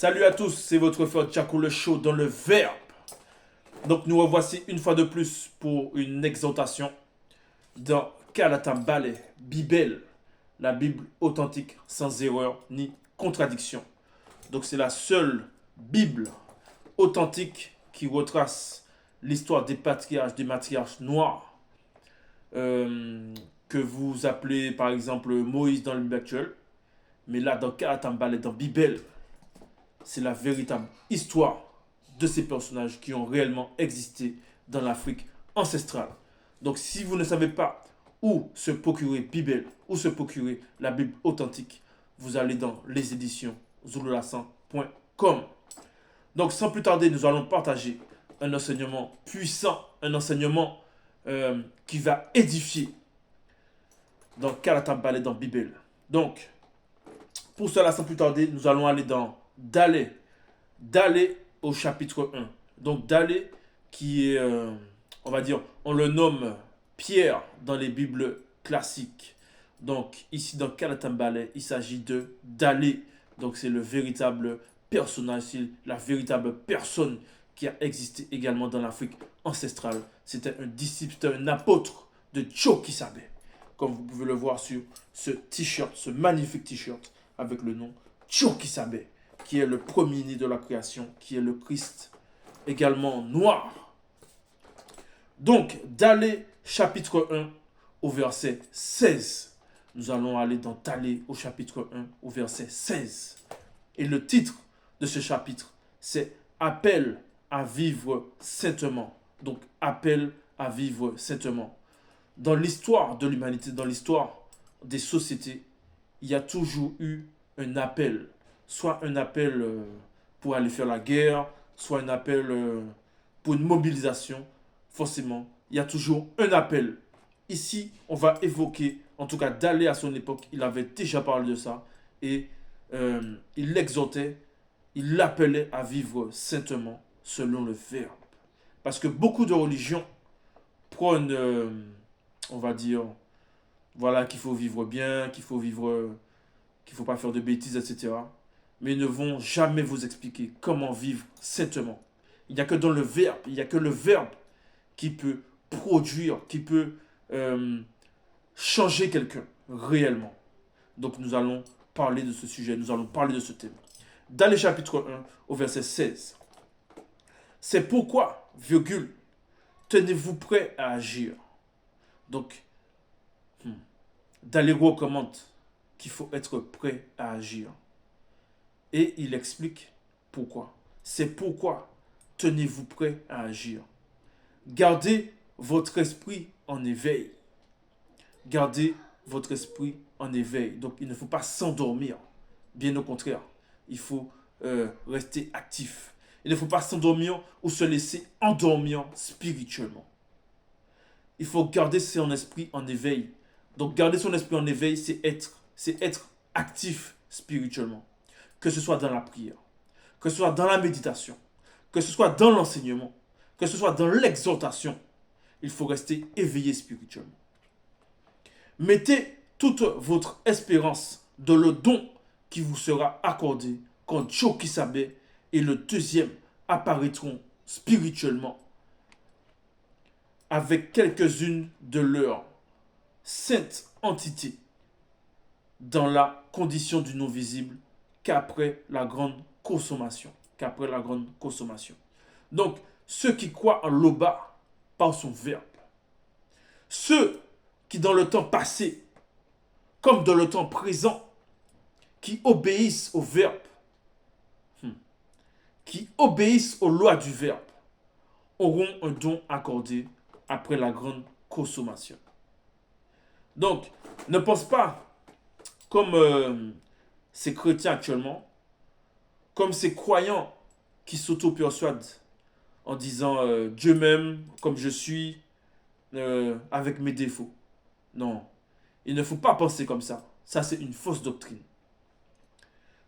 Salut à tous, c'est votre frère Tchako le show dans le verbe. Donc nous revoici une fois de plus pour une exhortation dans Kalatambale, Bible, la Bible authentique sans erreur ni contradiction. Donc c'est la seule Bible authentique qui retrace l'histoire des patriarches, des matriarches noirs que vous appelez par exemple Moïse dans le Bible actuel. Mais là dans Kalatambale, dans Bible, c'est la véritable histoire de ces personnages qui ont réellement existé dans l'Afrique ancestrale. Donc si vous ne savez pas où se procurer Bible, où se procurer la Bible authentique, vous allez dans les éditions zululassan.com. Donc sans plus tarder, nous allons partager un enseignement puissant, un enseignement qui va édifier dans Kalatambale, dans Bible. Donc, pour cela, sans plus tarder, nous allons aller dans d'aller au chapitre 1. Donc d'aller qui est, on va dire, on le nomme Pierre dans les Bibles classiques. Donc ici dans Kalatambale, il s'agit de d'aller. Donc c'est le véritable personnage, c'est la véritable personne qui a existé également dans l'Afrique ancestrale. C'était un disciple, c'était un apôtre de Tchokisabé. Comme vous pouvez le voir sur ce t-shirt, ce magnifique t-shirt avec le nom Tchokisabé, qui est le premier-né de la création, qui est le Christ, également noir. Donc, d'aller chapitre 1 au verset 16. Nous allons aller dans d'aller au chapitre 1 au verset 16. Et le titre de ce chapitre, c'est Appel à vivre saintement. Donc, appel à vivre saintement. Dans l'histoire de l'humanité, dans l'histoire des sociétés, il y a toujours eu un appel. Soit un appel pour aller faire la guerre, soit un appel pour une mobilisation. Forcément, il y a toujours un appel. Ici, on va évoquer, en tout cas d'aller à son époque, il avait déjà parlé de ça. Et il l'exhortait, il l'appelait à vivre saintement selon le verbe. Parce que beaucoup de religions prônent, on va dire, voilà, qu'il faut vivre bien, qu'il faut vivre, qu'il ne faut pas faire de bêtises, etc. Mais ils ne vont jamais vous expliquer comment vivre saintement. Il n'y a que dans le verbe, il n'y a que le verbe qui peut produire, qui peut changer quelqu'un réellement. Donc nous allons parler de ce sujet, nous allons parler de ce thème. Dans le chapitre 1 au verset 16. C'est pourquoi, virgule, tenez-vous prêts à agir. Donc, Dalé recommande qu'il faut être prêt à agir. Et il explique pourquoi. C'est pourquoi tenez-vous prêt à agir. Gardez votre esprit en éveil. Gardez votre esprit en éveil. Donc il ne faut pas s'endormir. Bien au contraire, il faut rester actif. Il ne faut pas s'endormir ou se laisser endormir spirituellement. Il faut garder son esprit en éveil. Donc garder son esprit en éveil, c'est être actif spirituellement. Que ce soit dans la prière, que ce soit dans la méditation, que ce soit dans l'enseignement, que ce soit dans l'exhortation, il faut rester éveillé spirituellement. Mettez toute votre espérance dans le don qui vous sera accordé quand Tchokisabé et le deuxième apparaîtront spirituellement avec quelques-unes de leurs saintes entités dans la condition du non visible qu'après la grande consommation. Qu'après la grande consommation. Donc, ceux qui croient en l'Oba par son verbe. Ceux qui dans le temps passé, comme dans le temps présent, qui obéissent au verbe, qui obéissent aux lois du verbe, auront un don accordé après la grande consommation. Donc, ne pense pas comme ces chrétiens actuellement, comme ces croyants qui s'auto-persuadent en disant Dieu m'aime comme je suis, avec mes défauts. Non, il ne faut pas penser comme ça. Ça, c'est une fausse doctrine.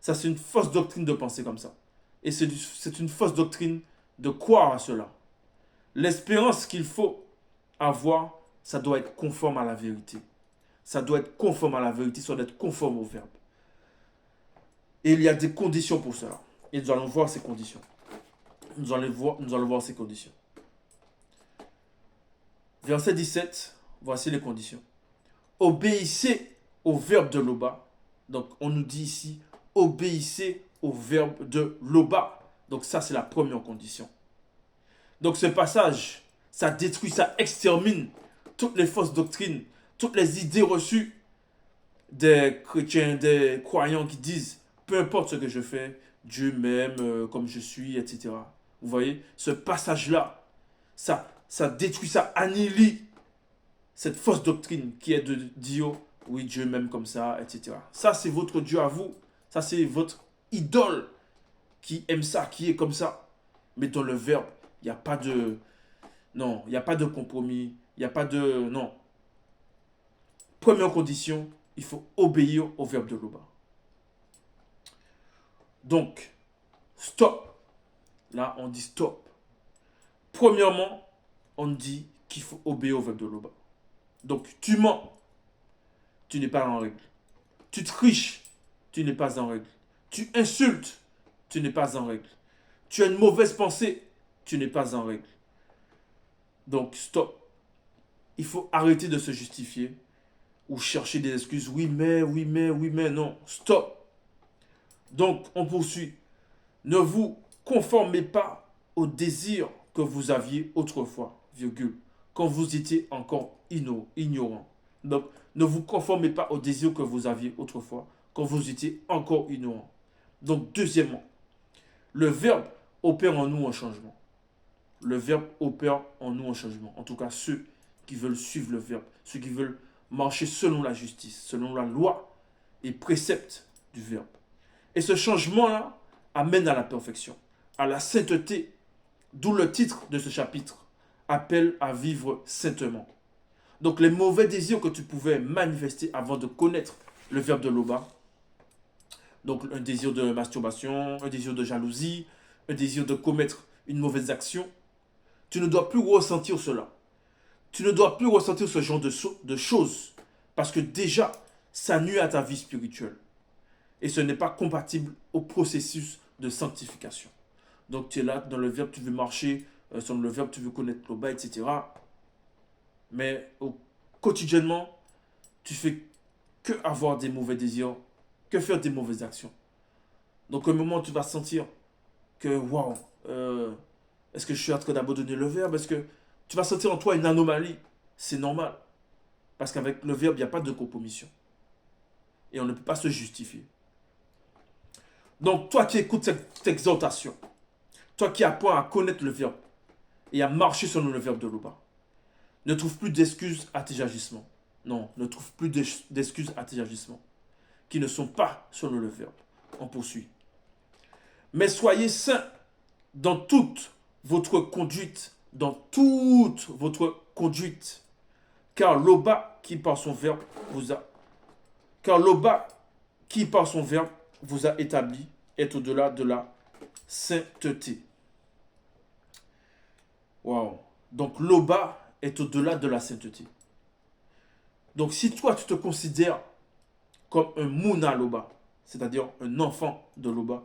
Ça, c'est une fausse doctrine de penser comme ça. Et c'est une fausse doctrine de croire à cela. L'espérance qu'il faut avoir, ça doit être conforme à la vérité. Ça doit être conforme à la vérité, ça doit être conforme au verbe. Et il y a des conditions pour cela. Et nous allons voir ces conditions. Nous allons voir ces conditions. Verset 17, voici les conditions. Obéissez au verbe de Loba. Donc, on nous dit ici, obéissez au verbe de Loba. Donc, ça, c'est la première condition. Donc, ce passage, ça détruit, ça extermine toutes les fausses doctrines, toutes les idées reçues des chrétiens, des croyants qui disent, peu importe ce que je fais, Dieu m'aime comme je suis, etc. Vous voyez, ce passage-là, ça détruit, ça annihile cette fausse doctrine qui est de dire, oui, Dieu m'aime comme ça, etc. Ça, c'est votre Dieu à vous. Ça, c'est votre idole qui aime ça, qui est comme ça. Mais dans le verbe, il n'y a pas de... Non, il n'y a pas de compromis. Il n'y a pas de... Non. Première condition, il faut obéir au verbe de Loba. Donc, stop. Là, on dit stop. Premièrement, on dit qu'il faut obéir au verbe de Loba. Donc, tu mens, tu n'es pas en règle. Tu triches, tu n'es pas en règle. Tu insultes, tu n'es pas en règle. Tu as une mauvaise pensée, tu n'es pas en règle. Donc, stop. Il faut arrêter de se justifier ou chercher des excuses. Oui, mais, non. Stop. Donc, on poursuit. Ne vous conformez pas aux désirs que vous aviez autrefois, virgule, quand vous étiez encore ignorant. Donc, ne vous conformez pas aux désirs que vous aviez autrefois, quand vous étiez encore ignorant. Donc, deuxièmement, le verbe opère en nous un changement. Le verbe opère en nous un changement. En tout cas, ceux qui veulent suivre le verbe, ceux qui veulent marcher selon la justice, selon la loi et préceptes du verbe. Et ce changement-là amène à la perfection, à la sainteté, d'où le titre de ce chapitre, appelle à vivre saintement. Donc les mauvais désirs que tu pouvais manifester avant de connaître le verbe de Loba, donc un désir de masturbation, un désir de jalousie, un désir de commettre une mauvaise action, tu ne dois plus ressentir cela. Tu ne dois plus ressentir ce genre de choses, parce que déjà, ça nuit à ta vie spirituelle. Et ce n'est pas compatible au processus de sanctification. Donc tu es là, dans le verbe, tu veux marcher, selon le verbe, tu veux connaître le bas, etc. Mais quotidiennement, tu fais que avoir des mauvais désirs, que faire des mauvaises actions. Donc au moment où tu vas sentir que, waouh, est-ce que je suis en train d'abandonner le verbe? Est-ce que tu vas sentir en toi une anomalie? C'est normal. Parce qu'avec le verbe, il n'y a pas de compromission. Et on ne peut pas se justifier. Donc toi qui écoutes cette exhortation, toi qui apprends à connaître le verbe et à marcher selon le verbe de Loba, ne trouve plus d'excuses à tes agissements. Non, ne trouve plus d'excuses à tes agissements qui ne sont pas selon le verbe. On poursuit. Mais soyez saints dans toute votre conduite, car Loba qui par son verbe vous a établi est au-delà de la sainteté. Waouh. Donc Loba est au-delà de la sainteté. Donc si toi tu te considères comme un Mouna Loba, c'est-à-dire un enfant de Loba,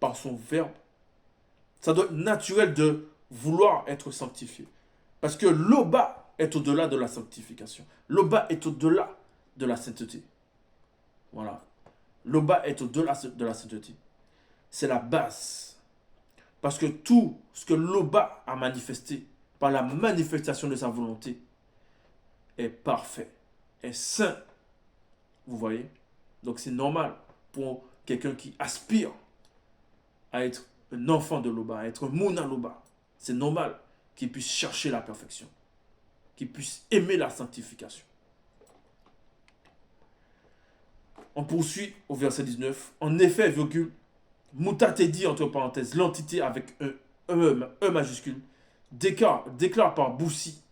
par son verbe, ça doit être naturel de vouloir être sanctifié. Parce que Loba est au-delà de la sanctification. Loba est au-delà de la sainteté. Voilà. Loba est au-delà de la sainteté. C'est la base. Parce que tout ce que Loba a manifesté par la manifestation de sa volonté est parfait, est saint. Vous voyez? Donc c'est normal pour quelqu'un qui aspire à être un enfant de Loba, à être un Mouna Loba. C'est normal qu'il puisse chercher la perfection, qu'il puisse aimer la sanctification. On poursuit au verset 19. En effet, virgule, Mouta dit entre parenthèses, l'entité avec un E majuscule, déclare par Boussi,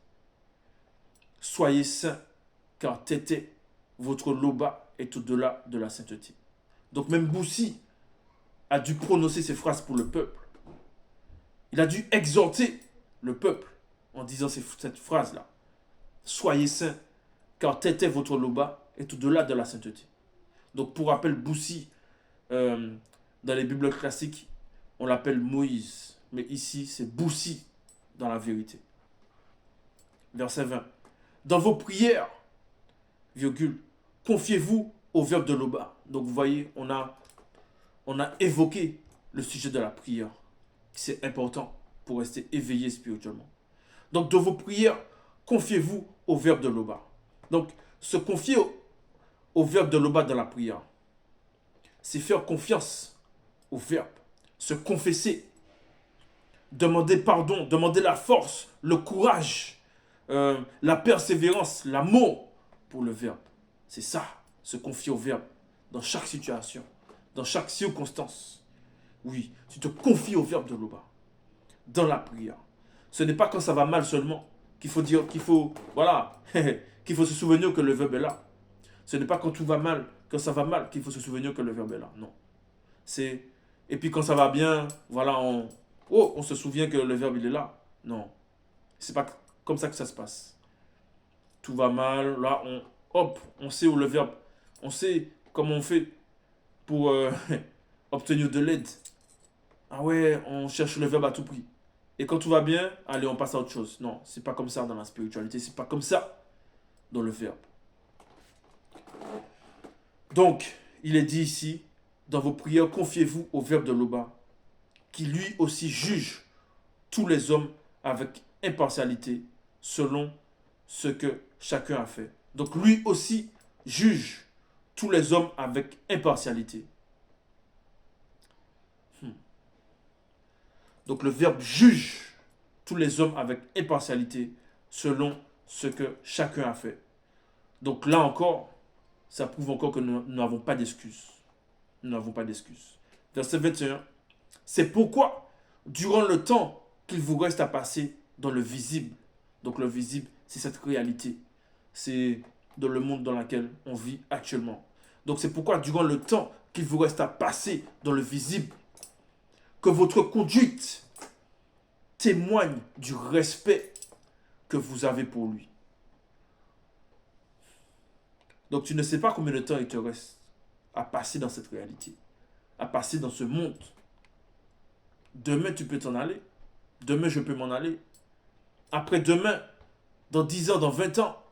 soyez saints, car Tété, votre Loba, est au-delà de la sainteté. Donc même Boussi a dû prononcer ces phrases pour le peuple. Il a dû exhorter le peuple en disant cette phrase-là. Soyez saints, car Tété, votre Loba, est au-delà de la sainteté. Donc pour rappel, Boussi, dans les Bibles classiques, on l'appelle Moïse. Mais ici, c'est Boussi dans la vérité. Verset 20. Dans vos prières, virgule, confiez-vous au verbe de l'Oba. Donc vous voyez, on a évoqué le sujet de la prière. C'est important pour rester éveillé spirituellement. Donc dans vos prières, confiez-vous au verbe de l'Oba. Donc se confier au verbe de l'Oba dans la prière, c'est faire confiance au verbe, se confesser, demander pardon, demander la force, le courage, la persévérance, l'amour pour le verbe. C'est ça, se confier au verbe dans chaque situation, dans chaque circonstance. Oui, tu te confies au verbe de l'Oba dans la prière. Ce n'est pas quand ça va mal seulement qu'il faut dire, voilà, qu'il faut se souvenir que le verbe est là. Ce n'est pas quand tout va mal, quand ça va mal, qu'il faut se souvenir que le verbe est là. Non. Et puis quand ça va bien, voilà, on se souvient que le verbe il est là. Non. C'est pas comme ça que ça se passe. Tout va mal, là, on sait où le verbe, on sait comment on fait pour obtenir de l'aide. Ah ouais, on cherche le verbe à tout prix. Et quand tout va bien, allez, on passe à autre chose. Non, c'est pas comme ça dans la spiritualité, c'est pas comme ça dans le verbe. Donc, il est dit ici, dans vos prières, confiez-vous au verbe de l'Oba, qui lui aussi juge tous les hommes avec impartialité, selon ce que chacun a fait. Donc, lui aussi juge tous les hommes avec impartialité. Donc, le verbe juge tous les hommes avec impartialité, selon ce que chacun a fait. Donc, là encore, ça prouve encore que nous n'avons pas d'excuses. Nous n'avons pas d'excuses. Verset 21. C'est pourquoi, durant le temps qu'il vous reste à passer dans le visible, donc le visible, c'est cette réalité. C'est dans le monde dans lequel on vit actuellement. Donc c'est pourquoi, durant le temps qu'il vous reste à passer dans le visible, que votre conduite témoigne du respect que vous avez pour lui. Donc tu ne sais pas combien de temps il te reste à passer dans cette réalité, à passer dans ce monde. Demain, tu peux t'en aller. Demain, je peux m'en aller. Après-demain, dans 10 ans, dans 20 ans,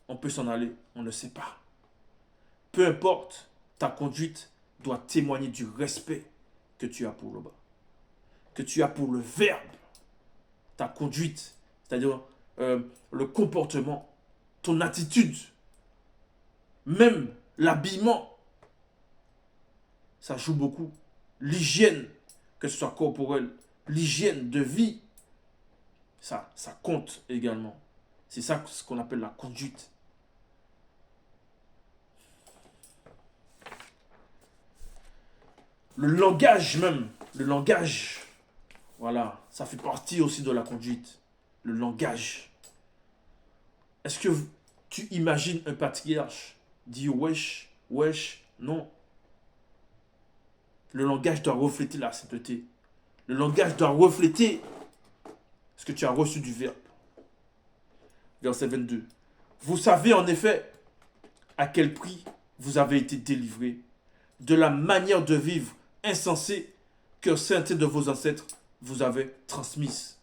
on peut s'en aller. On ne sait pas. Peu importe, ta conduite doit témoigner du respect que tu as pour l'Oba, que tu as pour le verbe. Ta conduite, c'est-à-dire le comportement, ton attitude, même l'habillement, ça joue beaucoup. L'hygiène, que ce soit corporelle, l'hygiène de vie, ça compte également. C'est ça ce qu'on appelle la conduite. Le langage même, voilà, ça fait partie aussi de la conduite. Le langage. Est-ce que tu imagines un patriarche dire wesh, wesh, non. Le langage doit refléter la sainteté. Le langage doit refléter ce que tu as reçu du verbe. Verset 22. Vous savez en effet à quel prix vous avez été délivrés de la manière de vivre insensée que certains de vos ancêtres vous avaient transmise.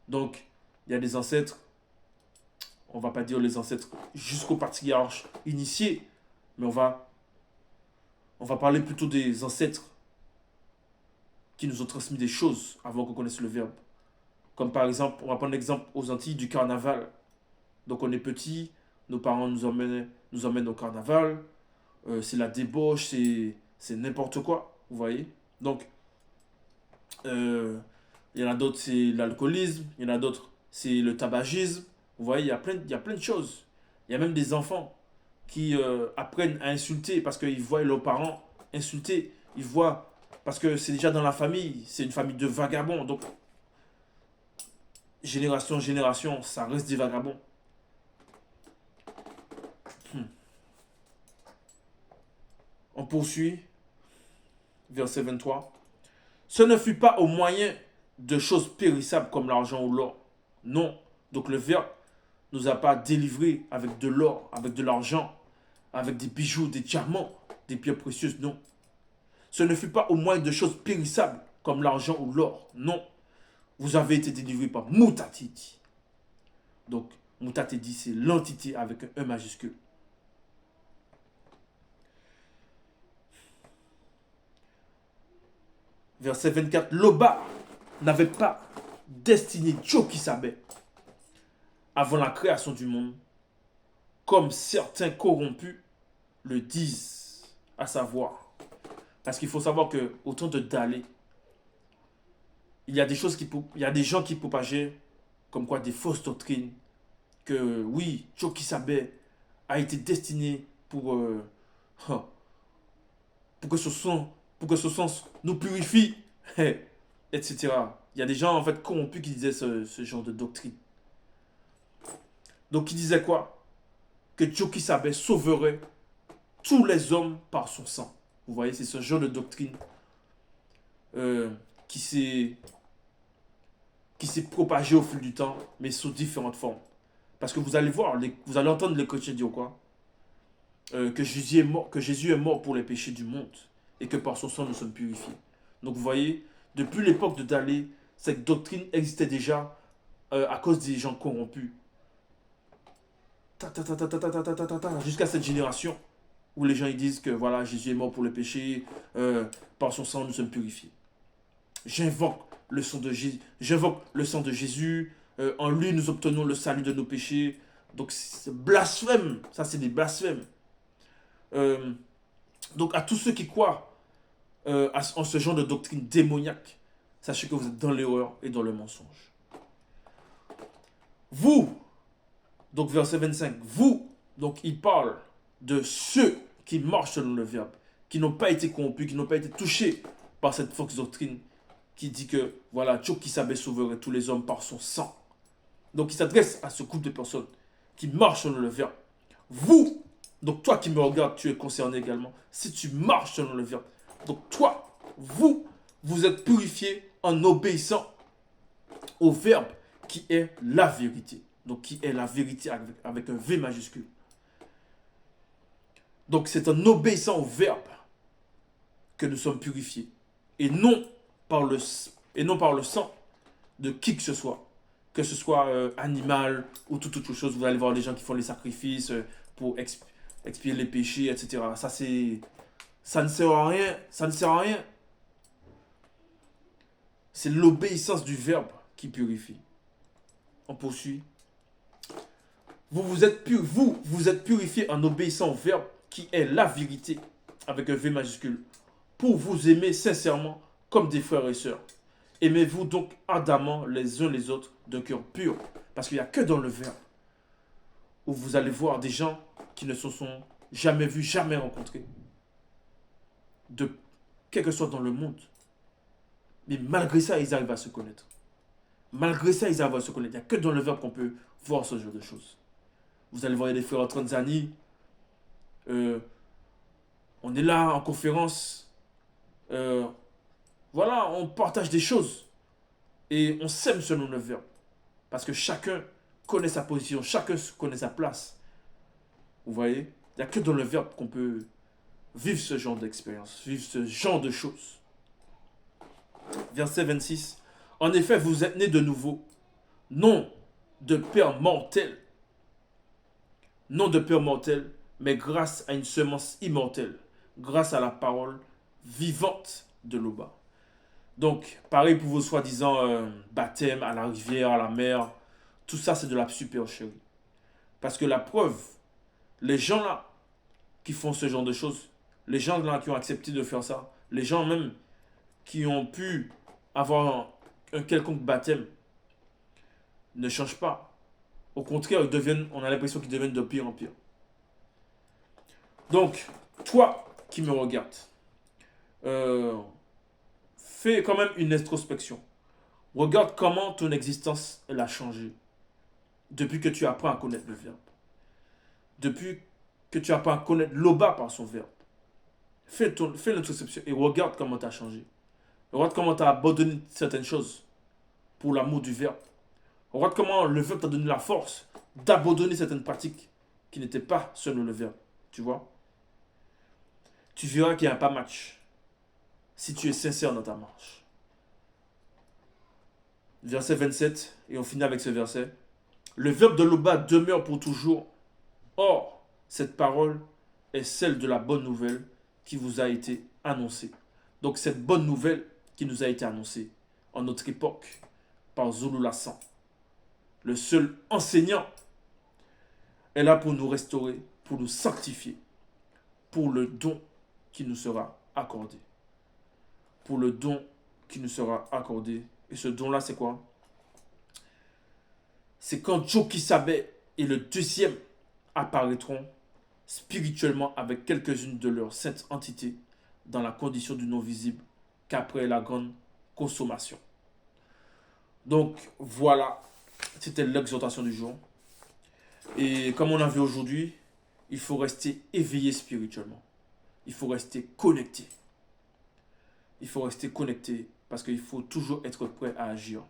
Donc, il y a des ancêtres, on ne va pas dire les ancêtres jusqu'au patriarche initié, mais on va parler plutôt des ancêtres qui nous ont transmis des choses avant qu'on connaisse le verbe. Comme par exemple, on va prendre l'exemple aux Antilles du carnaval. Donc on est petit, nos parents nous emmènent au carnaval, c'est la débauche, c'est n'importe quoi, vous voyez. Donc, il y en a d'autres, c'est l'alcoolisme, il y en a d'autres, c'est le tabagisme. Vous voyez, il y a plein de choses. Il y a même des enfants qui apprennent à insulter parce qu'ils voient leurs parents insulter. Ils voient, parce que c'est déjà dans la famille, c'est une famille de vagabonds. Donc, génération en génération, ça reste des vagabonds. On poursuit, verset 23. Ce ne fut pas au moyen de choses périssables comme l'argent ou l'or. Non. Donc le verbe ne nous a pas délivrés avec de l'or, avec de l'argent, avec des bijoux, des diamants, des pierres précieuses. Non. Ce ne fut pas au moyen de choses périssables comme l'argent ou l'or. Non. Vous avez été délivrés par Mutatiti. Donc, Mutatiti, c'est l'entité avec un E majuscule. Verset 24. Loba n'avait pas destiné Tchokisabe avant la création du monde, comme certains corrompus le disent, à savoir. Parce qu'il faut savoir que au temps de Dalé, il y a des gens qui propageaient comme quoi des fausses doctrines que oui, Tchokisabe a été destiné pour que ce sens nous purifie, etc. Il y a des gens en fait corrompus qui disaient ce genre de doctrine. Donc, il disait quoi? Que Tchokisabe sauverait tous les hommes par son sang. Vous voyez, c'est ce genre de doctrine qui s'est propagé au fil du temps, mais sous différentes formes. Parce que vous allez voir, vous allez entendre les chrétiens dire quoi? Que Jésus est mort pour les péchés du monde et que par son sang nous sommes purifiés. Donc vous voyez, depuis l'époque de Dalé, cette doctrine existait déjà à cause des gens corrompus. Jusqu'à cette génération où les gens ils disent que voilà, Jésus est mort pour les péchés, par son sang nous sommes purifiés. J'invoque le sang de Jésus, en lui nous obtenons le salut de nos péchés. Donc c'est blasphème, ça c'est des blasphèmes. Donc à tous ceux qui croient en ce genre de doctrine démoniaque, sachez que vous êtes dans l'erreur et dans le mensonge. Vous, donc verset 25, vous, donc il parle de ceux qui marchent selon le verbe, qui n'ont pas été corrompus, qui n'ont pas été touchés par cette fausse doctrine qui dit que voilà, Tchokisabe sauverait tous les hommes par son sang. Donc il s'adresse à ce groupe de personnes qui marchent selon le verbe. Vous, donc toi qui me regardes, tu es concerné également. Si tu marches selon le verbe, donc toi, vous êtes purifiés en obéissant au verbe qui est la vérité. Donc qui est la vérité avec un V majuscule. Donc c'est en obéissant au verbe que nous sommes purifiés. Et non par le sang de qui que ce soit. Que ce soit animal ou toute autre chose. Vous allez voir les gens qui font les sacrifices pour expier les péchés, etc. Ça ne sert à rien. Ça ne sert à rien. C'est l'obéissance du verbe qui purifie. On poursuit. Vous êtes purifiés en obéissant au verbe qui est la vérité, avec un V majuscule, pour vous aimer sincèrement comme des frères et sœurs. Aimez-vous donc ardemment les uns les autres d'un cœur pur. Parce qu'il n'y a que dans le verbe où vous allez voir des gens qui ne se sont jamais vus, jamais rencontrés. Quel que soit dans le monde. Mais malgré ça, ils arrivent à se connaître. Malgré ça, ils arrivent à se connaître. Il n'y a que dans le verbe qu'on peut voir ce genre de choses. Vous allez voir, il y a des frères en Tanzanie. On est là en conférence. Voilà, on partage des choses. Et on s'aime selon le verbe. Parce que chacun connaît sa position, chacun connaît sa place. Vous voyez? Il n'y a que dans le verbe qu'on peut vivre ce genre d'expérience, vivre ce genre de choses. Verset 26. En effet, vous êtes nés de nouveau, non de père mortel, mais grâce à une semence immortelle, grâce à la parole vivante de l'Oba. Donc, pareil pour vos soi-disant baptêmes à la rivière, à la mer, tout ça c'est de la supercherie. Parce que la preuve, les gens là qui font ce genre de choses, les gens là qui ont accepté de faire ça, les gens même qui ont pu avoir un quelconque baptême, ne changent pas. Au contraire, on a l'impression qu'ils deviennent de pire en pire. Donc, toi qui me regardes, fais quand même une introspection. Regarde comment ton existence elle a changé depuis que tu apprends à connaître le verbe. Depuis que tu apprends à connaître l'Oba par son verbe. Fais l'introspection et regarde comment tu as changé. Regarde comment tu as abandonné certaines choses pour l'amour du verbe. Regarde comment le verbe t'a donné la force d'abandonner certaines pratiques qui n'étaient pas selon le verbe. Tu vois? Tu verras qu'il n'y a pas match si tu es sincère dans ta marche. verset 27, et on finit avec ce verset. Le verbe de Loba demeure pour toujours. Or, cette parole est celle de la bonne nouvelle qui vous a été annoncée. Donc cette bonne nouvelle qui nous a été annoncée en notre époque par Zulu Lassan, le seul enseignant, est là pour nous restaurer, pour nous sanctifier, pour le don qui nous sera accordé. Pour le don qui nous sera accordé. Et ce don-là, c'est quoi? C'est quand Joe Kisabé et le deuxième apparaîtront spirituellement avec quelques-unes de leurs saintes entités dans la condition du non visible qu'après la grande consommation. Donc voilà, c'était l'exhortation du jour. Et comme on a vu aujourd'hui, il faut rester éveillé spirituellement. Il faut rester connecté. Il faut rester connecté parce qu'il faut toujours être prêt à agir.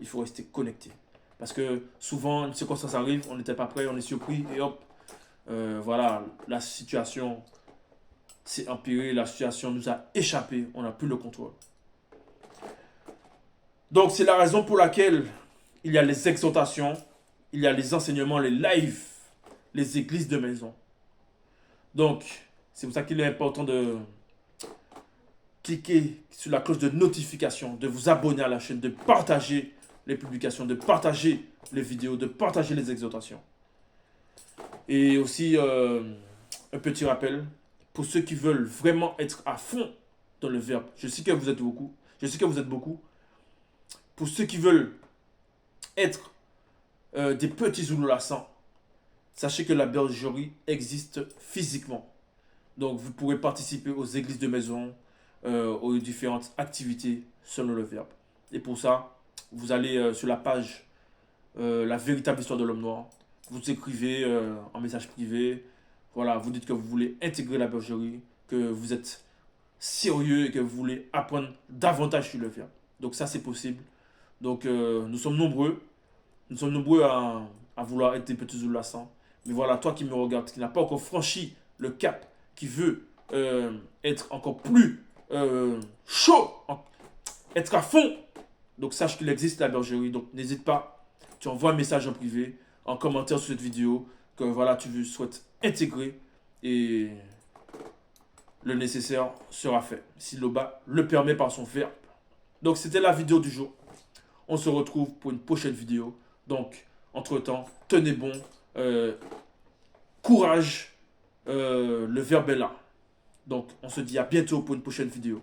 Il faut rester connecté. Parce que souvent, une circonstance arrive, on n'était pas prêt, on est surpris et hop, voilà, la situation s'est empirée, la situation nous a échappé, on n'a plus le contrôle. Donc c'est la raison pour laquelle il y a les exhortations, il y a les enseignements, les lives, les églises de maison. Donc c'est pour ça qu'il est important de cliquer sur la cloche de notification, de vous abonner à la chaîne, de partager les publications, de partager les vidéos, de partager les exhortations. Et aussi, un petit rappel, pour ceux qui veulent vraiment être à fond dans le verbe, je sais que vous êtes beaucoup, pour ceux qui veulent être des petits Zulu Lassan, sachez que la bergerie existe physiquement. Donc vous pourrez participer aux églises de maison, aux différentes activités selon le verbe. Et pour ça, vous allez sur la page La véritable histoire de l'homme noir. Vous écrivez en message privé. Voilà, vous dites que vous voulez intégrer la bergerie, que vous êtes sérieux et que vous voulez apprendre davantage sur le verbe. Donc ça, c'est possible. Donc nous sommes nombreux. Nous sommes nombreux à vouloir être des petits Zulu Lassan. Mais voilà, toi qui me regardes, qui n'a pas encore franchi le cap, qui veut être encore plus chaud, être à fond. Donc sache qu'il existe la bergerie. Donc n'hésite pas. Tu envoies un message en privé, en commentaire sur cette vidéo, que voilà, tu souhaites intégrer et le nécessaire sera fait. Si Loba le permet par son verbe. Donc c'était la vidéo du jour. On se retrouve pour une prochaine vidéo. Donc, entre-temps, tenez bon. Courage. Le verbe est là. Donc, on se dit à bientôt pour une prochaine vidéo.